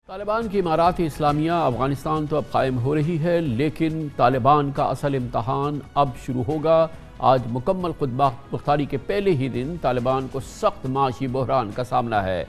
طالبان کی امارات اسلامیہ افغانستان تو اب قائم ہو رہی ہے، لیکن طالبان کا اصل امتحان اب شروع ہوگا۔ آج مکمل خود مختاری کے پہلے ہی دن طالبان کو سخت معاشی بحران کا سامنا ہے۔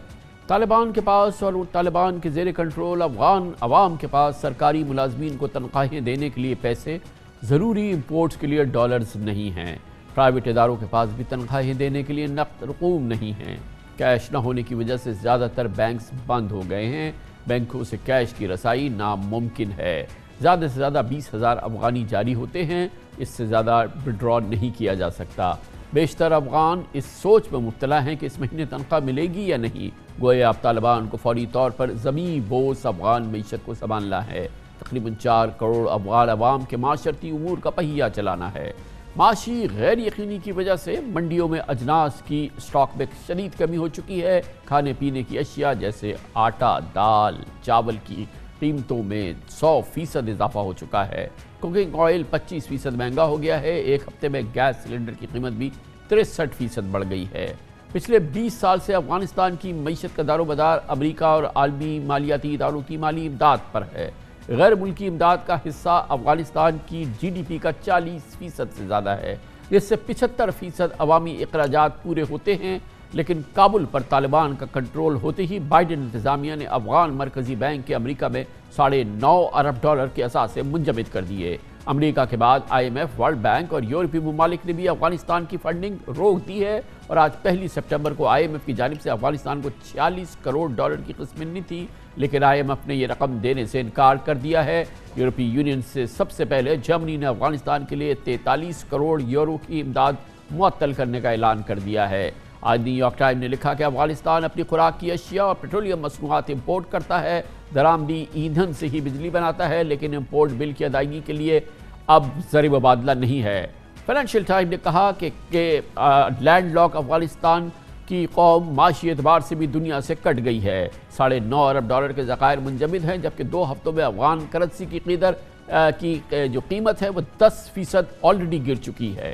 طالبان کے پاس اور طالبان کے زیر کنٹرول افغان عوام کے پاس سرکاری ملازمین کو تنخواہیں دینے کے لیے پیسے، ضروری امپورٹس کے لیے ڈالرز نہیں ہیں۔ پرائیویٹ اداروں کے پاس بھی تنخواہیں دینے کے لیے نقد رقوم نہیں ہیں۔ کیش نہ ہونے کی وجہ سے زیادہ تر بینکس بند ہو گئے ہیں۔ بینکوں سے کیش کی رسائی ناممکن ہے۔ زیادہ سے زیادہ 20,000 افغانی جاری ہوتے ہیں، اس سے زیادہ وڈرا نہیں کیا جا سکتا۔ بیشتر افغان اس سوچ میں مبتلا ہیں کہ اس مہینے تنخواہ ملے گی یا نہیں۔ گویا اب طالبان کو فوری طور پر زمیں بوس افغان معیشت کو سنبھالنا ہے۔ تقریباً 4 کروڑ افغان عوام کے معاشرتی امور کا پہیہ چلانا ہے۔ معاشی غیر یقینی کی وجہ سے منڈیوں میں اجناس کی سٹاک میں شدید کمی ہو چکی ہے۔ کھانے پینے کی اشیاء جیسے آٹا، دال، چاول کی قیمتوں میں 100% اضافہ ہو چکا ہے۔ کوکنگ آئل 25% مہنگا ہو گیا ہے۔ ایک ہفتے میں گیس سلنڈر کی قیمت بھی 63% بڑھ گئی ہے۔ پچھلے 20 سال سے افغانستان کی معیشت کا دار و مدار امریکہ اور عالمی مالیاتی اداروں کی مالی امداد پر ہے۔ غیر ملکی امداد کا حصہ افغانستان کی جی ڈی پی کا 40% سے زیادہ ہے، جس سے 75% عوامی اخراجات پورے ہوتے ہیں۔ لیکن کابل پر طالبان کا کنٹرول ہوتے ہی بائیڈن انتظامیہ نے افغان مرکزی بینک کے امریکہ میں $9.5 ارب کے اثاثے منجمد کر دیے۔ امریکہ کے بعد I M F, world bank اور یورپی ممالک نے بھی افغانستان کی فنڈنگ روک دی ہے، اور آج 1 سپٹمبر کو آئی ایم ایف کی جانب سے افغانستان کو $46 کروڑ کی قسط ملنی تھی، لیکن آئی ایم ایف نے یہ رقم دینے سے انکار کر دیا ہے۔ یورپی یونین سے سب سے پہلے جرمنی نے افغانستان کے لیے 43 کروڑ یورو کی امداد معطل کرنے کا اعلان کر دیا ہے۔ آج نیو یارک ٹائم نے لکھا کہ افغانستان اپنی خوراک کی اشیاء اور پیٹرولیم مصنوعات امپورٹ کرتا ہے، درآمدی ایندھن سے ہی بجلی بناتا ہے، لیکن امپورٹ بل کی ادائیگی کے لیے اب زر مبادلہ نہیں ہے۔ فائنینشیل ٹائم نے کہا کہ لینڈ لاک افغانستان کی قوم معاشی اعتبار سے بھی دنیا سے کٹ گئی ہے۔ $9.5 ارب کے ذخائر منجمد ہیں، جبکہ 2 ہفتوں میں افغان کرنسی کی جو قیمت ہے وہ 10% آلریڈی گر چکی ہے۔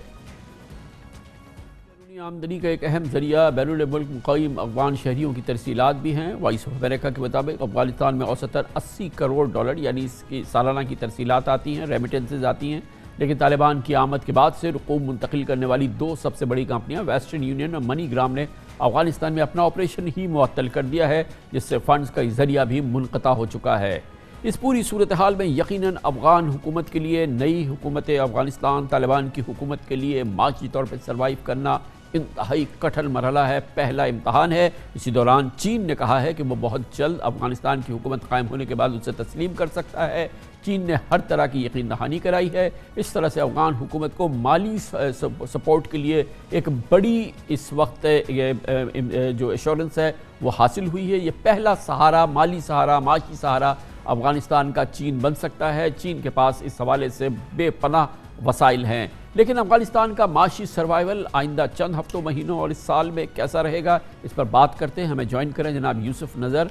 بیرونی آمدنی کا ایک اہم ذریعہ بین الملک مقیم افغان شہریوں کی ترسیلات بھی ہیں۔ وائس آف امریکہ کے مطابق افغانستان میں اوسطاً $80 کروڑ یعنی اس کی سالانہ کی ترسیلات آتی ہیں، ریمیٹنسز آتی ہیں، لیکن طالبان کی آمد کے بعد سے رقوم منتقل کرنے والی 2 سب سے بڑی کمپنیاں ویسٹرن یونین اور منی گرام نے افغانستان میں اپنا آپریشن ہی معطل کر دیا ہے، جس سے فنڈز کا ذریعہ بھی منقطع ہو چکا ہے۔ اس پوری صورتحال میں یقیناً افغان حکومت کے لیے نئی حکومت افغانستان طالبان کی حکومت کے لیے معاشی طور پر سروائیو کرنا انتہائی کٹھن مرحلہ ہے، پہلا امتحان ہے۔ اسی دوران چین نے کہا ہے کہ وہ بہت جلد افغانستان کی حکومت قائم ہونے کے بعد اسے تسلیم کر سکتا ہے۔ چین نے ہر طرح کی یقین دہانی کرائی ہے۔ اس طرح سے افغان حکومت کو مالی سپورٹ کے لیے ایک بڑی اس وقت جو ایشورنس ہے وہ حاصل ہوئی ہے۔ یہ پہلا سہارا، مالی سہارا، معاشی سہارا افغانستان کا چین بن سکتا ہے۔ چین کے پاس اس حوالے سے بے پناہ وسائل ہیں، لیکن افغانستان کا معاشی سروائیول آئندہ چند ہفتوں، مہینوں اور اس سال میں کیسا رہے گا، اس پر بات کرتے ہیں۔ ہمیں جوائن کریں جناب یوسف نظر،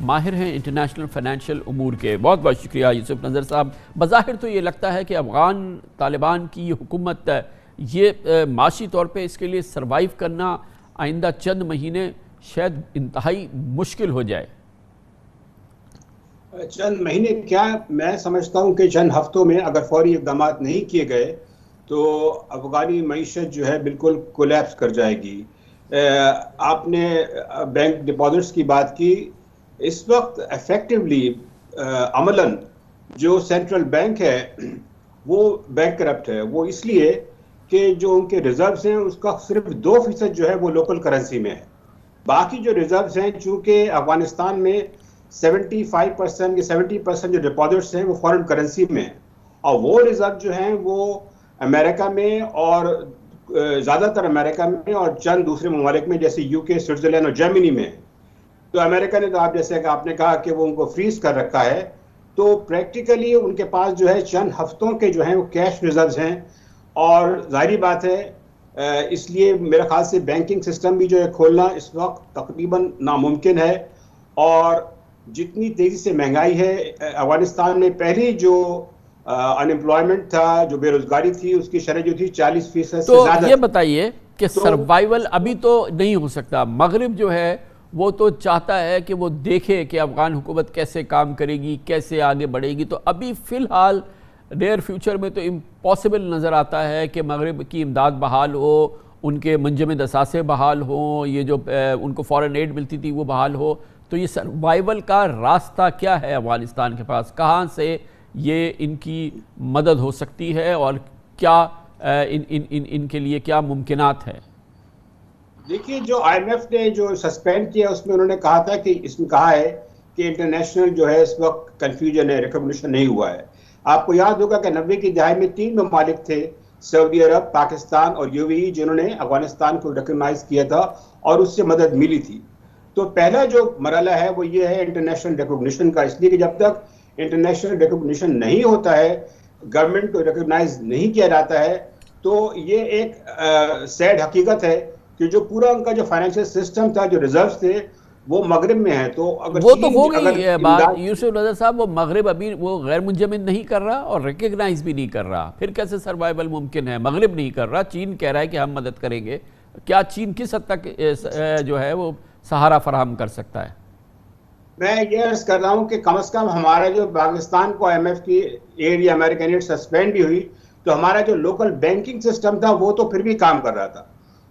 ماہر ہیں انٹرنیشنل فائنینشیل امور کے۔ بہت بہت شکریہ یوسف نظر صاحب۔ بظاہر تو یہ لگتا ہے کہ افغان طالبان کی یہ حکومت یہ معاشی طور پہ اس کے لیے سروائیو کرنا آئندہ چند مہینے شاید انتہائی مشکل ہو جائے۔ چند مہینے کیا، میں سمجھتا ہوں کہ چند ہفتوں میں اگر فوری اقدامات نہیں کیے گئے تو افغانی معیشت جو ہے بالکل کولیپس کر جائے گی۔ آپ نے بینک ڈپازٹس کی بات کی، اس وقت ایفیکٹولی عملاً جو سینٹرل بینک ہے وہ بینک کرپٹ ہے۔ وہ اس لیے کہ جو ان کے ریزروز ہیں اس کا صرف 2% جو ہے وہ لوکل کرنسی میں ہے۔ باقی جو ریزروز ہیں، چونکہ افغانستان میں 75% یا 70% جو ڈپازٹس ہیں وہ فارن کرنسی میں ہیں، اور وہ ریزرو جو ہیں وہ امریکہ میں اور زیادہ تر امریکہ میں اور چند دوسرے ممالک میں جیسے یو کے، سوئٹزرلینڈ اور جرمنی میں۔ تو امریکہ نے تو جیسے کہ آپ نے کہا کہ وہ ان کو فریز کر رکھا ہے، تو پریکٹیکلی ان کے پاس جو ہے چند ہفتوں کے جو ہیں وہ کیش ریزروز ہیں، اور ظاہری بات ہے اس لیے میرے خیال سے بینکنگ سسٹم بھی جو ہے کھولنا اس وقت تقریباً ناممکن ہے۔ اور جتنی تیزی سے مہنگائی ہے، افغانستان میں پہلی جو انمپلائمنٹ تھا، جو بے روزگاری تھی، اس کی شرح جو تھی 40% سے زیادہ۔ تو یہ بتائیے کہ سروائیول ابھی تو نہیں ہو سکتا، مغرب جو ہے وہ تو چاہتا ہے کہ وہ دیکھے کہ افغان حکومت کیسے کام کرے گی، کیسے آگے بڑھے گی. تو ابھی فی الحال نیئر فیوچر میں تو امپاسبل نظر آتا ہے کہ مغرب کی امداد بحال ہو، ان کے منجمد اثاثے بحال ہوں، یہ جو ان کو فورن ایڈ ملتی تھی وہ بحال ہو. تو یہ سروائیول کا راستہ کیا ہے افغانستان کے پاس؟ کہاں سے یہ ان کی مدد ہو سکتی ہے اور کیا ان کے لیے کیا ممکنات ہیں؟ دیکھیے، جو آئی ایم ایف نے جو سسپینڈ کیا اس میں انہوں نے کہا تھا کہ اس میں کہا ہے کہ انٹرنیشنل جو ہے اس وقت کنفیوژن ہے، ریکگنیشن نہیں ہوا ہے. آپ کو یاد ہوگا کہ 90 کی دہائی میں 3 ممالک تھے، سعودی عرب، پاکستان اور یو اے ای، جنہوں نے افغانستان کو ریکگنائز کیا تھا اور اس سے مدد ملی تھی. تو پہلا جو مرحلہ ہے وہ یہ ہے انٹرنیشنل ریکگنیشن کا، اس لیے کہ جب تک انٹرنیشنل ریکگنیشن نہیں ہوتا ہے، گورنمنٹ کو ریکگنائز نہیں کیا جاتا ہے، تو یہ ایک سیڈ حقیقت ہے کہ جو پورا ان کا جو فائنینشیل سسٹم تھا، جو ریزروز تھے، وہ مغرب میں ہیں. تو اگر وہ تو ہو گئی ہے بات یوسف نظر صاحب، وہ مغرب ابھی وہ غیر منجمد نہیں کر رہا اور ریکگنائز بھی نہیں کر رہا، پھر کیسے سروائیول ممکن ہے؟ مغرب نہیں کر رہا، چین کہہ رہا ہے کہ ہم مدد کریں گے. کیا چین کس حد تک جو ہے وہ سہارا فراہم کر سکتا ہے؟ میں یہ عرض کر رہا ہوں کہ کم از کم ہمارا جو پاکستان کو آئی ایم ایف کی ایڈ یا امریکن ایڈ سسپینڈ بھی ہوئی، تو ہمارا جو لوکل بینکنگ سسٹم تھا وہ تو پھر بھی کام کر رہا تھا.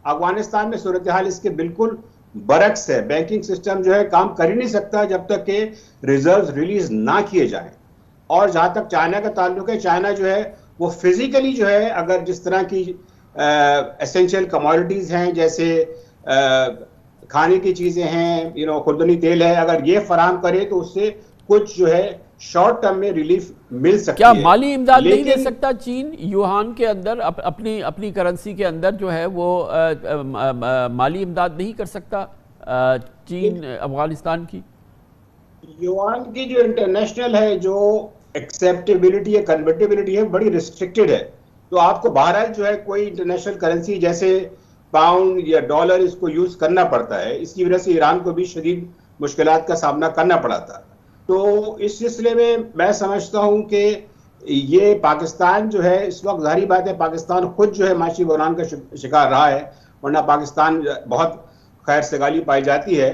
افغانستان میں صورتحال اس کے بالکل برعکس ہے. بینکنگ سسٹم جو ہے کام کر ہی نہیں سکتا جب تک کہ ریزروز ریلیز نہ کیے جائیں. اور جہاں تک چائنا کا تعلق ہے، چائنا جو ہے وہ فزیکلی جو ہے اگر جس طرح کی ایسنشیل کموڈیٹیز ہیں، جیسے کھانے کی چیزیں ہیں، خوردنی تیل ہے، اگر یہ فراہم کرے تو اس سے کچھ جو ہے شارٹ ٹرم میں ریلیف مل سکتی ہے. کیا مالی امداد نہیں دے سکتا چین؟ یوہان کے اندر اپنی کرنسی کے اندر جو ہے وہ مالی امداد نہیں کر سکتا چین افغانستان کی؟ یوان کی جو انٹرنیشنل ہے، جو ایکسیپٹیبلٹی ہے، کنورٹیبلٹی ہے، بڑی ریسٹرکٹڈ ہے. تو آپ کو بہرحال جو ہے کوئی انٹرنیشنل کرنسی جیسے پاؤنڈ یا ڈالر اس کو یوز کرنا پڑتا ہے. اس کی وجہ سے ایران کو بھی شدید مشکلات کا سامنا کرنا پڑا تھا. تو اس سلسلے میں میں سمجھتا ہوں کہ یہ پاکستان جو ہے اس وقت، ظاہری بات ہے پاکستان خود جو ہے معاشی بحران کا شکار رہا ہے، ورنہ پاکستان بہت خیر سگالی پائی جاتی ہے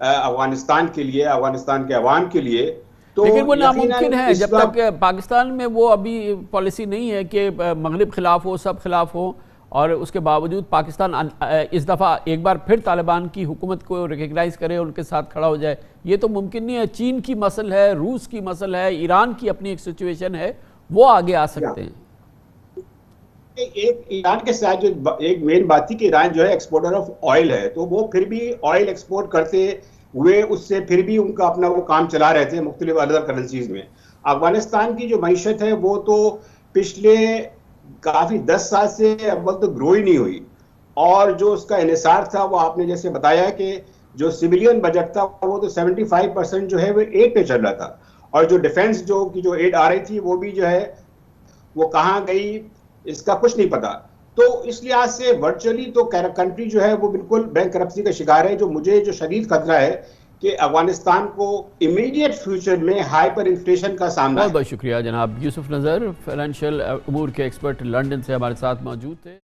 افغانستان کے لیے، افغانستان کے عوام کے لیے. تو لیکن وہ ناممکن ہے جب تک پاکستان میں وہ ابھی پالیسی نہیں ہے کہ مغرب خلاف ہو، سب خلاف ہو، اور اس کے باوجود پاکستان اس دفعہ ایک بار پھر طالبان کی حکومت کو ریکگنائز کرے، ان کے ساتھ کھڑا ہو جائے. یہ تو ممکن نہیں ہے. چین کی مسئلہ ہے، روس کی مسئلہ ہے، ایران کی اپنی ایک سچویشن ہے، وہ آگے آ سکتے ہیں. ایک ایران کے ساتھ جو ایک مین بات تھی کہ ایران جو ہے ایکسپورٹر آف آئل ہے، تو وہ پھر بھی آئل ایکسپورٹ کرتے ہوئے اس سے پھر بھی ان کا اپنا وہ کام چلا رہے تھے مختلف ادر کرنسیز میں. افغانستان کی جو معیشت ہے وہ تو پچھلے کافی 10 سال سے اول تو گرو ہی نہیں ہوئی، اور جو اس کا انحصار تھا وہ آپ نے جیسے بتایا کہ جو سویلین بجٹ تھا وہ تو 75% جو ہے وہ ایڈ پہ چل رہا تھا، اور جو ڈیفنس جو ایڈ آ رہی تھی وہ بھی جو ہے وہ کہاں گئی اس کا کچھ نہیں پتا. تو اس لحاظ سے ورچولی تو کنٹری جو ہے وہ بالکل بینک کرپسی کا شکار ہے. جو مجھے جو شدید خطرہ ہے کہ افغانستان کو امیڈیٹ فیوچر میں ہائپر انفلیشن کا سامنا ہے. بہت بہت شکریہ جناب یوسف نظر، فائنینشیل امور کے ایکسپرٹ لندن سے ہمارے ساتھ موجود تھے.